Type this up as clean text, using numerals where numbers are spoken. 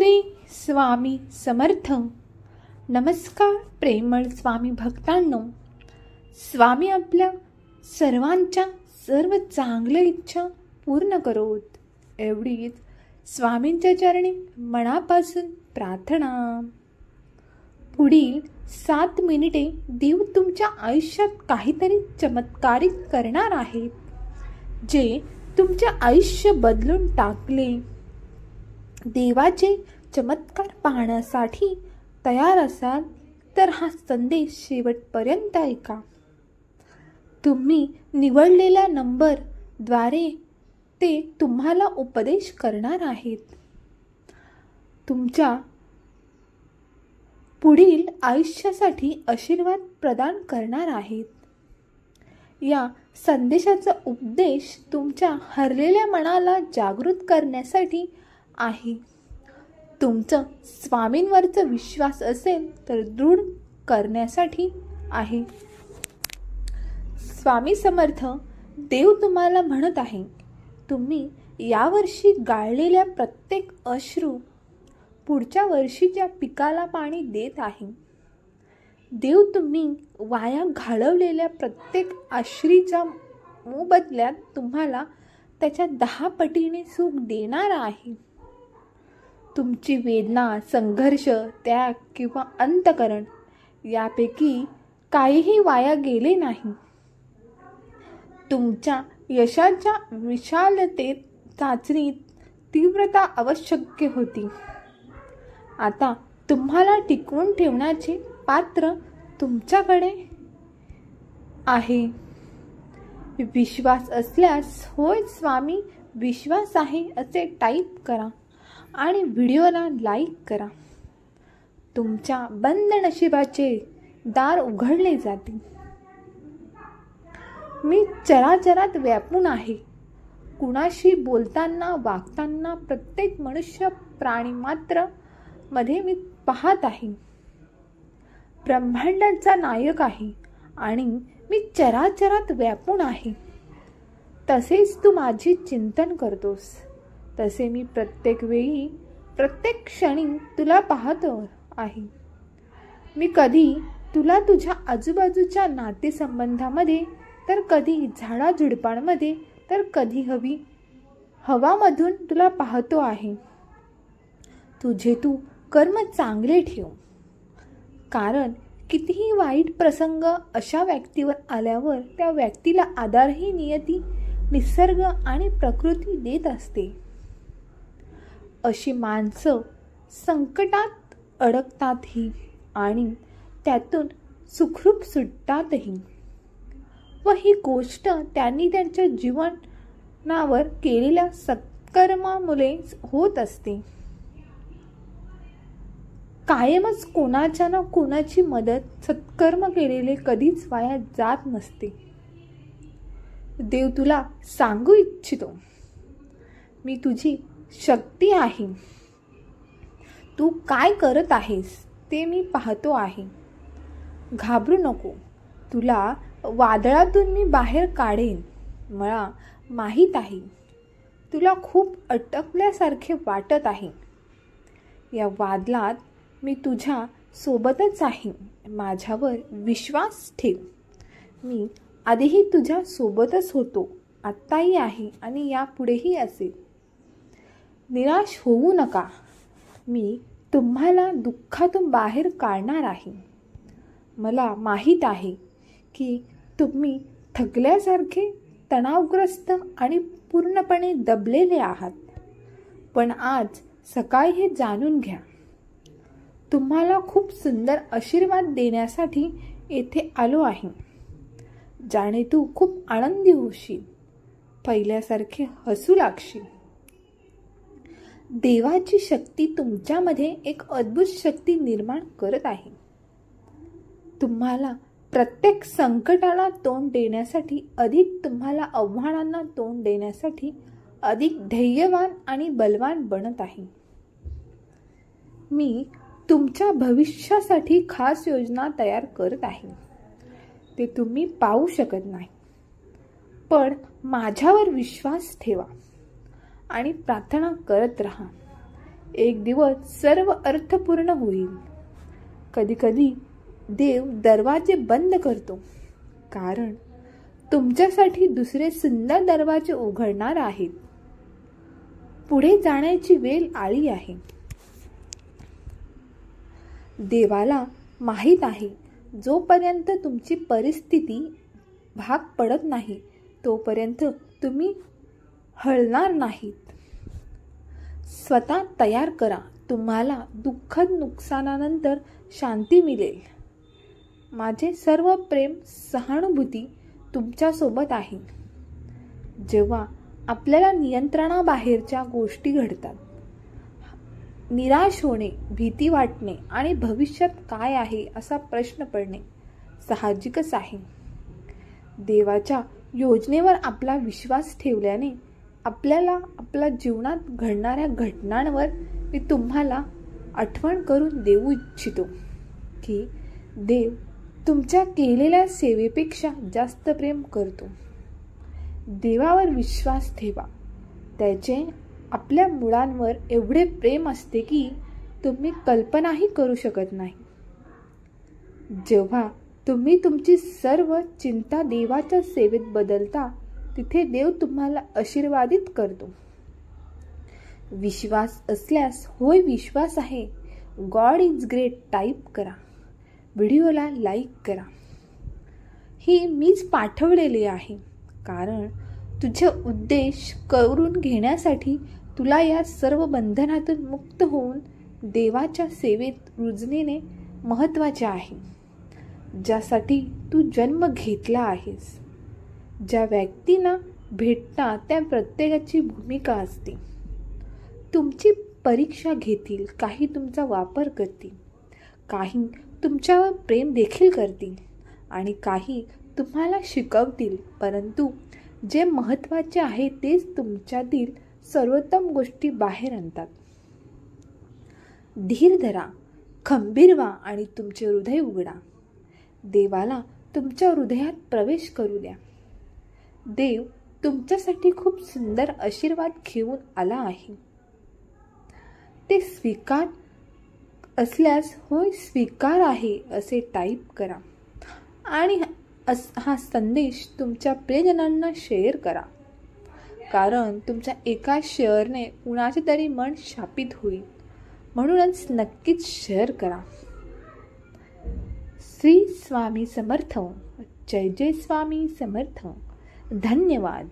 श्री स्वामी समर्थ. नमस्कार प्रेमळ स्वामी भक्तांनो. स्वामी आपल्या सर्वांच्या सर्व चांगल्या इच्छा पूर्ण करोत, एवढीच स्वामींच्या चरणी मनापासून प्रार्थना. पुढील 7 मिनिटे देव तुमच्या आयुष्यात काहीतरी चमत्कारिक करणार आहेत, जे तुमचे आयुष्य बदलून टाकले. देवाचे चमत्कार पाहण्यासाठी तयार असाल तर हा संदेश शेवटपर्यंत ऐका. तुम्ही निवडलेल्या नंबरद्वारे ते तुम्हाला उपदेश करणार आहेत, तुमच्या पुढील आयुष्यासाठी आशीर्वाद प्रदान करणार आहेत. या संदेशाचा उपदेश तुमच्या हरलेल्या मनाला जागृत करण्यासाठी आहे. तुमचं स्वामींवरचा विश्वास असेल तर दृढ करण्यासाठी आहे. स्वामी समर्थ देव तुम्हाला म्हणत आहे, तुम्ही यावर्षी गाळलेल्या प्रत्येक अश्रू पुढच्या वर्षीच्या पिकाला पाणी देत आहे. देव तुम्ही वाया घालवलेल्या प्रत्येक आश्रीच्या मोबदल्यात तुम्हाला त्याच्या 10 पटीने सुख देणार आहे. तुमची वेदना, संघर्ष, त्याग किंवा अंतःकरण यापैकी काहीही वाया गेले नाही. तुमच्या यशाच्या विशालतेत चाचणीत तीव्रता आवश्यक होती. आता तुम्हाला टिकवून ठेवण्याचे पात्र तुमच्याकडे आहे. विश्वास असल्यास होय स्वामी विश्वास आहे असे टाईप करा आणि व्हिडिओला लाईक करा. तुमच्या बंद नशिबाचे दार उघडले जातील. मी चराचरात व्यापून आहे. कुणाशी बोलताना, वागताना प्रत्येक मनुष्य प्राणी मात्र मध्ये मी पाहत आहे. ब्रह्मांडाचा नायक आहे आणि मी चराचरात व्यापून आहे. तसेच तू माझे चिंतन करतोस, तसे मी प्रत्येक वेळी, प्रत्येक क्षणी तुला पाहतो आहे. मी कधी तुला तुझ्या आजूबाजूच्या नातेसंबंधामध्ये, तर कधी झाडाझुडपांमध्ये, तर कधी हवामधून तुला पाहतो आहे. तुझे तू कर्म चांगले ठेव, कारण कितीही वाईट प्रसंग अशा व्यक्तीवर आल्यावर त्या व्यक्तीला आधारही नियती, निसर्ग आणि प्रकृती देत असते. अशी माणसं संकटात अडकतातही आणि त्यातून सुखरूप सुटतातही, व ही गोष्ट त्यांनी त्यांच्या जीवनावर केलेल्या सत्कर्मामुळे होत असते. कायमच कोणाच्या ना कोणाची मदत, सत्कर्म केलेले कधीच वाया जात नसते. देव तुला सांगू इच्छितो, मी तुझी शक्ती आहे. तू काय करत आहेस ते मी पाहतो आहे. घाबरू नको, तुला वादळातून मी बाहेर काढेन. मला माहीत आहे तुला खूप अटकल्यासारखे वाटत आहे. या वादळात मी तुझ्या सोबतच आहे. माझ्यावर विश्वास ठेव. मी आधीही तुझ्या सोबतच होतो, आत्ताही आहे आणि यापुढेही असेल. निराश होऊ नका, मी तुम्हाला दुःखातून बाहेर काढणार आहे. मला माहीत आहे की तुम्ही थकल्यासारखे, तणावग्रस्त आणि पूर्णपणे दबलेले आहात. पण आज सकाळी हे जाणून घ्या, तुम्हाला खूप सुंदर आशीर्वाद देण्यासाठी येथे आलो आहे, ज्याने तू खूप आनंदी होशील, पहिल्यासारखे हसू लागशील. देवाची शक्ती तुमच्यामध्ये एक अद्भुत शक्ती निर्माण करत आहे. तुम्हाला प्रत्येक संकटाला तोंड देण्यासाठी, अधिक तुम्हाला आव्हानांना तोंड देण्यासाठी अधिक धैर्यवान आणि बलवान बनत आहे. मी तुमच्या भविष्यासाठी खास योजना तयार करत आहे. ते तुम्ही पाहू शकत नाही, पण माझ्यावर विश्वास ठेवा आणि प्रार्थना करत राहा. एक दिवस सर्व अर्थपूर्ण होईल. कधीकधी देव दरवाजे बंद करतो, कारण तुमच्यासाठी दुसरे सुंदर दरवाजे उघडणार आहेत. पुढे जाण्याची वेळ आली आहे. देवाला माहीत आहे, जोपर्यंत तुमची परिस्थिती भाग पडत नाही तोपर्यंत तुम्ही हलणार नाहीत. स्वतः तयार करा. तुम्हाला दुःखद नुकसानानंतर शांती मिळेल. माझे सर्व प्रेम, सहानुभूती तुमच्यासोबत आहे. जेव्हा आपल्याला नियंत्रणाबाहेरच्या गोष्टी घडतात, निराश होणे, भीती वाटणे आणि भविष्यात काय आहे असा प्रश्न पडणे साहजिकच आहे. देवाच्या योजनेवर आपला विश्वास ठेवल्याने आपल्याला आपल्या जीवनात घडणाऱ्या घटनांवर मी तुम्हाला आठवण करून देऊ इच्छितो की देव तुमच्या केलेल्या सेवेपेक्षा जास्त प्रेम करतो. देवावर विश्वास ठेवा. त्याचे आपल्या मुलांवर एवढे प्रेम असते की तुम्ही कल्पनाही करू शकत नाही. जेव्हा तुम्ही तुमची सर्व चिंता देवाच्या सेवेत बदलता, तिथे देव तुम्हाला आशीर्वादित करतो. विश्वास असल्यास होय विश्वास आहे, गॉड इज ग्रेट टाईप करा. व्हिडिओला लाईक करा. ही मीच पाठवलेली आहे, कारण तुझे उद्देश करून घेण्यासाठी तुला या सर्व बंधनातून मुक्त होऊन देवाच्या सेवेत रुजणे महत्त्वाचे आहे, ज्यासाठी तू जन्म घेतला आहेस. ज्या व्यक्तींना भेटता त्या प्रत्येकाची भूमिका असते. तुमची परीक्षा घेतील, काही तुमचा वापर करतील, काही तुमच्यावर प्रेम देखील करतील आणि काही तुम्हाला शिकवतील. परंतु जे महत्त्वाचे आहे तेच तुमच्यातील सर्वोत्तम गोष्टी बाहेर आणतात. धीर धरा, खंबीर व्हा आणि तुमचे हृदय उघडा. देवाला तुमच्या हृदयात प्रवेश करू द्या. देव तुमच्यासाठी खूप सुंदर आशीर्वाद घेऊन आला आहे. ते स्वीकार असल्यास होय स्वीकार आहे असे टाईप करा आणि हा संदेश तुमच्या प्रियजनांना शेअर करा, कारण तुमच्या एका शेअरने कुणाचे तरी मन शापित होईल. म्हणूनच नक्कीच शेअर करा. श्री स्वामी समर्थ. जय जय स्वामी समर्थ. धन्यवाद.